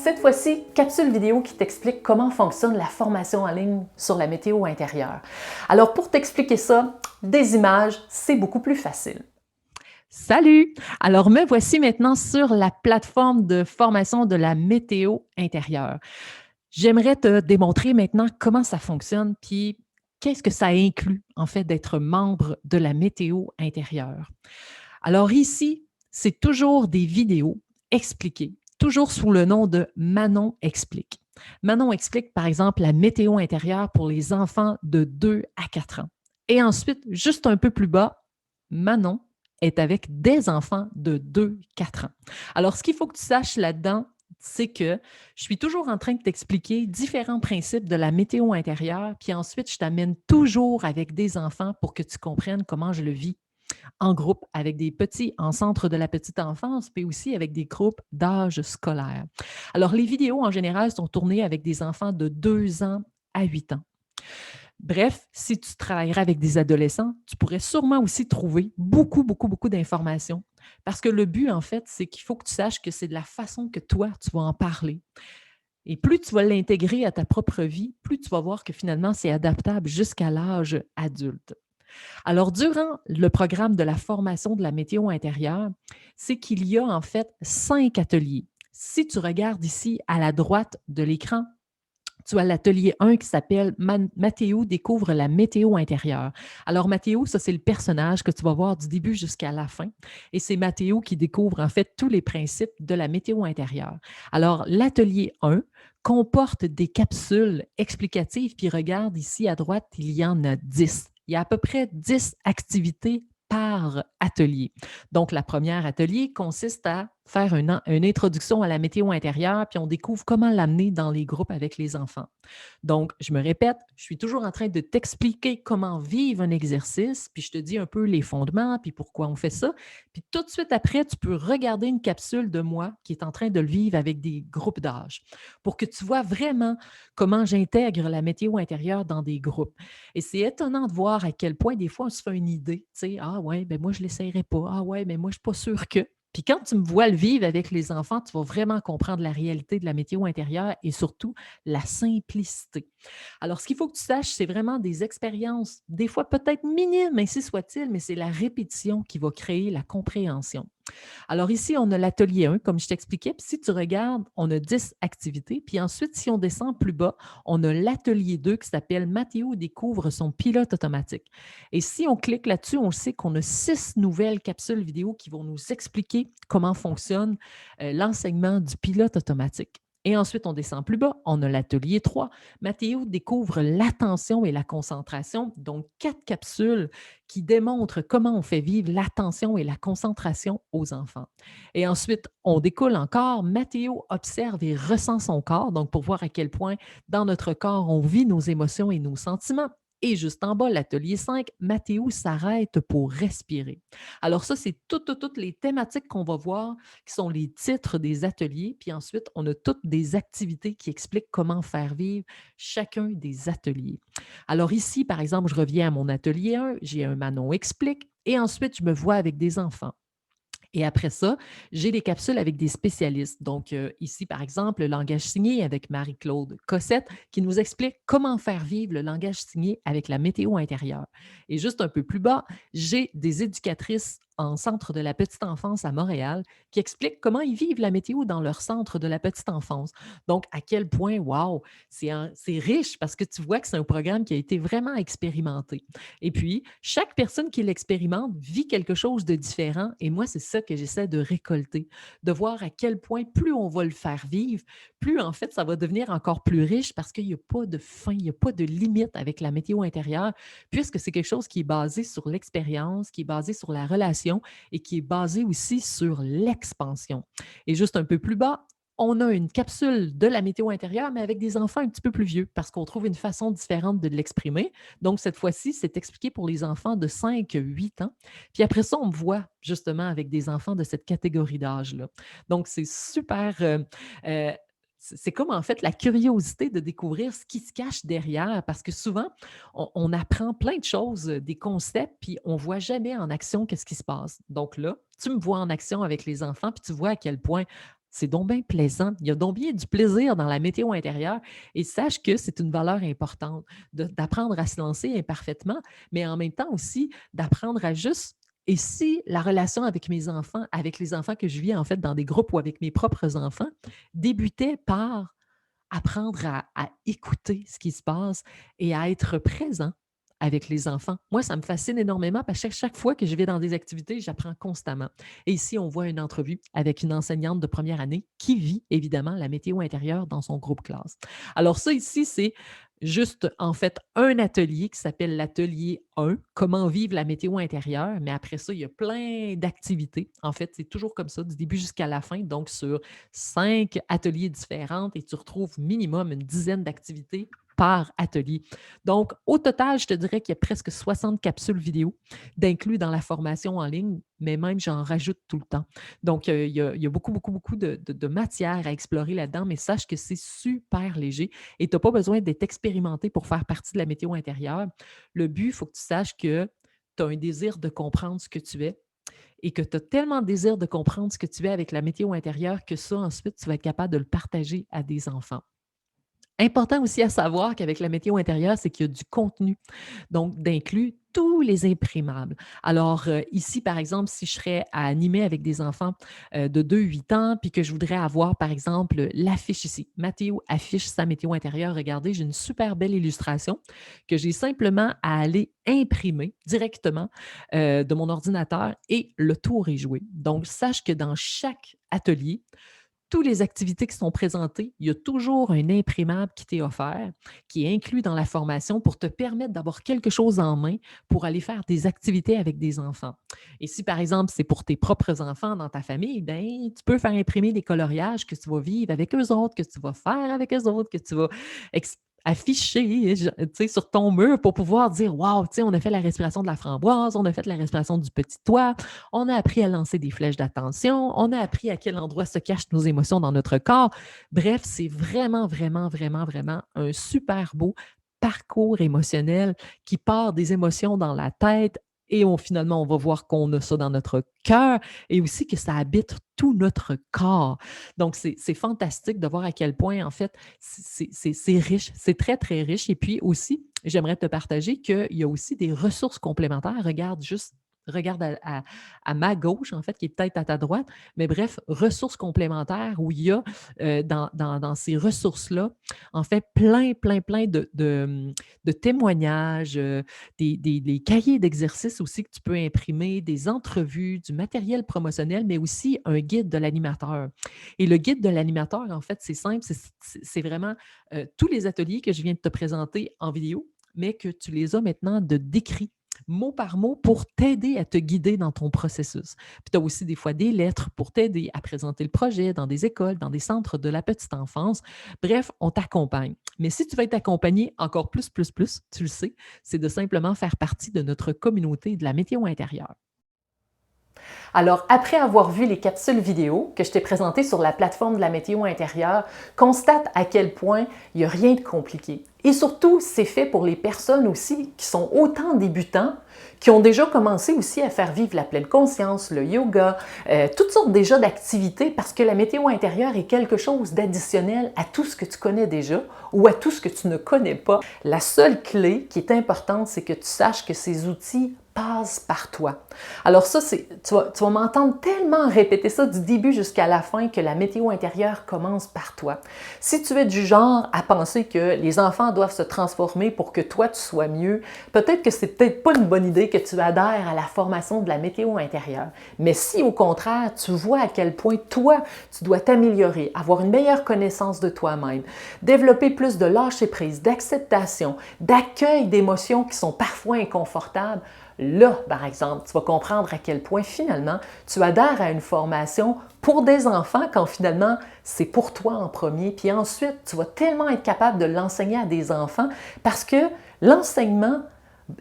Cette fois-ci, capsule vidéo qui t'explique comment fonctionne la formation en ligne sur la météo intérieure. Alors pour t'expliquer ça, des images, c'est beaucoup plus facile. Salut! Alors, me voici maintenant sur la plateforme de formation de la météo intérieure. J'aimerais te démontrer maintenant comment ça fonctionne, puis qu'est-ce que ça inclut, en fait, d'être membre de la météo intérieure. Alors ici, c'est toujours des vidéos expliquées, toujours sous le nom de Manon explique. Manon explique, par exemple, la météo intérieure pour les enfants de 2 à 4 ans. Et ensuite, juste un peu plus bas, Manon est avec des enfants de 2-4 ans. Alors, ce qu'il faut que tu saches là-dedans, c'est que je suis toujours en train de t'expliquer différents principes de la météo intérieure, puis ensuite, je t'amène toujours avec des enfants pour que tu comprennes comment je le vis en groupe avec des petits en centre de la petite enfance, mais aussi avec des groupes d'âge scolaire. Alors, les vidéos en général sont tournées avec des enfants de 2 ans à 8 ans. Bref, si tu travaillerais avec des adolescents, tu pourrais sûrement aussi trouver beaucoup d'informations. Parce que le but, en fait, c'est qu'il faut que tu saches que c'est de la façon que toi, tu vas en parler. Et plus tu vas l'intégrer à ta propre vie, plus tu vas voir que finalement, c'est adaptable jusqu'à l'âge adulte. Alors, durant le programme de la formation de la météo intérieure, c'est qu'il y a en fait 5 ateliers. Si tu regardes ici à la droite de l'écran, tu as l'atelier 1 qui s'appelle Mathéo découvre la météo intérieure. Alors, Mathéo, ça, c'est le personnage que tu vas voir du début jusqu'à la fin. Et c'est Mathéo qui découvre en fait tous les principes de la météo intérieure. Alors, l'atelier 1 comporte des capsules explicatives. Puis, regarde ici à droite, il y en a 10. Il y a à peu près 10 activités par atelier. Donc, la première atelier consiste à faire une introduction à la météo intérieure, puis on découvre comment l'amener dans les groupes avec les enfants. Donc, je me répète, je suis toujours en train de t'expliquer comment vivre un exercice, puis je te dis un peu les fondements, puis pourquoi on fait ça. Puis tout de suite après, tu peux regarder une capsule de moi qui est en train de le vivre avec des groupes d'âge pour que tu vois vraiment comment j'intègre la météo intérieure dans des groupes. Et c'est étonnant de voir à quel point des fois on se fait une idée, tu sais, ah ouais, ben moi je l'essayerai pas, ah ouais, mais moi je suis pas sûre que. Puis quand tu me vois le vivre avec les enfants, tu vas vraiment comprendre la réalité de la météo intérieure et surtout la simplicité. Alors, ce qu'il faut que tu saches, c'est vraiment des expériences, des fois peut-être minimes, ainsi soit-il, mais c'est la répétition qui va créer la compréhension. Alors ici, on a l'atelier 1, comme je t'expliquais. Puis si tu regardes, on a 10 activités. Puis ensuite, si on descend plus bas, on a l'atelier 2 qui s'appelle Mathéo découvre son pilote automatique. Et si on clique là-dessus, on sait qu'on a 6 nouvelles capsules vidéo qui vont nous expliquer comment fonctionne l'enseignement du pilote automatique. Et ensuite, on descend plus bas, on a l'atelier 3. Mathéo découvre l'attention et la concentration, donc 4 capsules qui démontrent comment on fait vivre l'attention et la concentration aux enfants. Et ensuite, on découle encore. Mathéo observe et ressent son corps, donc pour voir à quel point dans notre corps, on vit nos émotions et nos sentiments. Et juste en bas, l'atelier 5, Mathéo s'arrête pour respirer. Alors ça, c'est toutes les thématiques qu'on va voir, qui sont les titres des ateliers. Puis ensuite, on a toutes des activités qui expliquent comment faire vivre chacun des ateliers. Alors ici, par exemple, je reviens à mon atelier 1, j'ai un Manon explique, et ensuite, je me vois avec des enfants. Et après ça, j'ai des capsules avec des spécialistes. Donc, ici, par exemple, le langage signé avec Marie-Claude Cossette qui nous explique comment faire vivre le langage signé avec la météo intérieure. Et juste un peu plus bas, j'ai des éducatrices en centre de la petite enfance à Montréal qui expliquent comment ils vivent la météo dans leur centre de la petite enfance. Donc, à quel point, wow, c'est riche parce que tu vois que c'est un programme qui a été vraiment expérimenté. Et puis, chaque personne qui l'expérimente vit quelque chose de différent. Et moi, c'est ça que j'essaie de récolter, de voir à quel point plus on va le faire vivre, plus en fait, ça va devenir encore plus riche parce qu'il n'y a pas de fin, il n'y a pas de limite avec la météo intérieure, puisque c'est quelque chose qui est basé sur l'expérience, qui est basé sur la relation et qui est basé aussi sur l'expansion. Et juste un peu plus bas, on a une capsule de la météo intérieure, mais avec des enfants un petit peu plus vieux, parce qu'on trouve une façon différente de l'exprimer. Donc, cette fois-ci, c'est expliqué pour les enfants de 5-8 ans. Puis après ça, on me voit justement avec des enfants de cette catégorie d'âge-là. Donc, c'est super. Euh, c'est comme en fait la curiosité de découvrir ce qui se cache derrière, parce que souvent, on apprend plein de choses, des concepts, puis on ne voit jamais en action qu'est-ce qui se passe. Donc là, tu me vois en action avec les enfants, puis tu vois à quel point C'est donc bien plaisant. Il y a donc bien du plaisir dans la météo intérieure et sache que c'est une valeur importante d'apprendre à se lancer imparfaitement, mais en même temps aussi d'apprendre à juste et si la relation avec mes enfants, avec les enfants que je vis en fait dans des groupes ou avec mes propres enfants, débutait par apprendre à écouter ce qui se passe et à être présent avec les enfants. Moi, ça me fascine énormément parce que chaque fois que je vais dans des activités, j'apprends constamment. Et ici, on voit une entrevue avec une enseignante de première année qui vit évidemment la météo intérieure dans son groupe classe. Alors ça ici, c'est juste en fait un atelier qui s'appelle l'atelier 1, comment vivre la météo intérieure. Mais après ça, il y a plein d'activités. En fait, c'est toujours comme ça, du début jusqu'à la fin. Donc, sur 5 ateliers différents et tu retrouves minimum une dizaine d'activités par atelier. Donc, au total, je te dirais qu'il y a presque 60 capsules vidéo d'inclus dans la formation en ligne, mais même j'en rajoute tout le temps. Donc, il y a beaucoup, beaucoup, beaucoup de matière à explorer là-dedans, mais sache que c'est super léger et tu n'as pas besoin d'être expérimenté pour faire partie de la météo intérieure. Le but, il faut que tu saches que tu as un désir de comprendre ce que tu es et que tu as tellement de désir de comprendre ce que tu es avec la météo intérieure que ça, ensuite, tu vas être capable de le partager à des enfants. Important aussi à savoir qu'avec la météo intérieure, c'est qu'il y a du contenu, donc d'inclus tous les imprimables. Alors, ici, par exemple, si je serais à animer avec des enfants de 2-8 ans, puis que je voudrais avoir, par exemple, l'affiche ici. Mathéo affiche sa météo intérieure. Regardez, j'ai une super belle illustration que j'ai simplement à aller imprimer directement de mon ordinateur et le tour est joué. Donc, sache que dans chaque atelier, toutes les activités qui sont présentées, il y a toujours un imprimable qui t'est offert, qui est inclus dans la formation pour te permettre d'avoir quelque chose en main pour aller faire des activités avec des enfants. Et si, par exemple, c'est pour tes propres enfants dans ta famille, ben, tu peux faire imprimer des coloriages que tu vas vivre avec eux autres, que tu vas faire avec eux autres, que tu vas afficher tu sais, sur ton mur pour pouvoir dire waouh, tu sais, on a fait la respiration de la framboise, on a fait la respiration du petit toit, on a appris à lancer des flèches d'attention, on a appris à quel endroit se cachent nos émotions dans notre corps. Bref, c'est vraiment, vraiment, vraiment, vraiment un super beau parcours émotionnel qui part des émotions dans la tête et finalement, on va voir qu'on a ça dans notre cœur et aussi que ça habite tout notre corps. Donc, c'est fantastique de voir à quel point, en fait, c'est riche, c'est très, très riche. Et puis aussi, j'aimerais te partager qu'il y a aussi des ressources complémentaires. Regarde à ma gauche, en fait, qui est peut-être à ta droite, mais bref, ressources complémentaires où il y a dans ces ressources-là, en fait, plein, plein, plein de témoignages, des cahiers d'exercices aussi que tu peux imprimer, des entrevues, du matériel promotionnel, mais aussi un guide de l'animateur. Et le guide de l'animateur, en fait, c'est simple, c'est vraiment tous les ateliers que je viens de te présenter en vidéo, mais que tu les as maintenant de décrits mot par mot pour t'aider à te guider dans ton processus. Puis tu as aussi des fois des lettres pour t'aider à présenter le projet dans des écoles, dans des centres de la petite enfance. Bref, on t'accompagne. Mais si tu veux être accompagné encore plus, tu le sais, c'est de simplement faire partie de notre communauté de la météo intérieure. Alors, après avoir vu les capsules vidéo que je t'ai présentées sur la plateforme de la météo intérieure, constate à quel point il n'y a rien de compliqué. Et surtout, c'est fait pour les personnes aussi qui sont autant débutants, qui ont déjà commencé aussi à faire vivre la pleine conscience, le yoga, toutes sortes déjà d'activités parce que la météo intérieure est quelque chose d'additionnel à tout ce que tu connais déjà ou à tout ce que tu ne connais pas. La seule clé qui est importante, c'est que tu saches que ces outils passe par toi. Alors ça, tu vas m'entendre tellement répéter ça du début jusqu'à la fin que la météo intérieure commence par toi. Si tu es du genre à penser que les enfants doivent se transformer pour que toi, tu sois mieux, peut-être que c'est peut-être pas une bonne idée que tu adhères à la formation de la météo intérieure. Mais si au contraire, tu vois à quel point toi, tu dois t'améliorer, avoir une meilleure connaissance de toi-même, développer plus de lâcher-prise, d'acceptation, d'accueil d'émotions qui sont parfois inconfortables, là, par exemple, tu vas comprendre à quel point finalement tu adhères à une formation pour des enfants quand finalement c'est pour toi en premier. Puis ensuite, tu vas tellement être capable de l'enseigner à des enfants parce que l'enseignement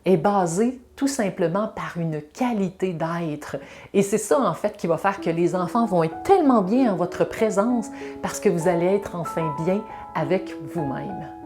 est basé tout simplement par une qualité d'être. Et c'est ça en fait qui va faire que les enfants vont être tellement bien en votre présence parce que vous allez être enfin bien avec vous-même.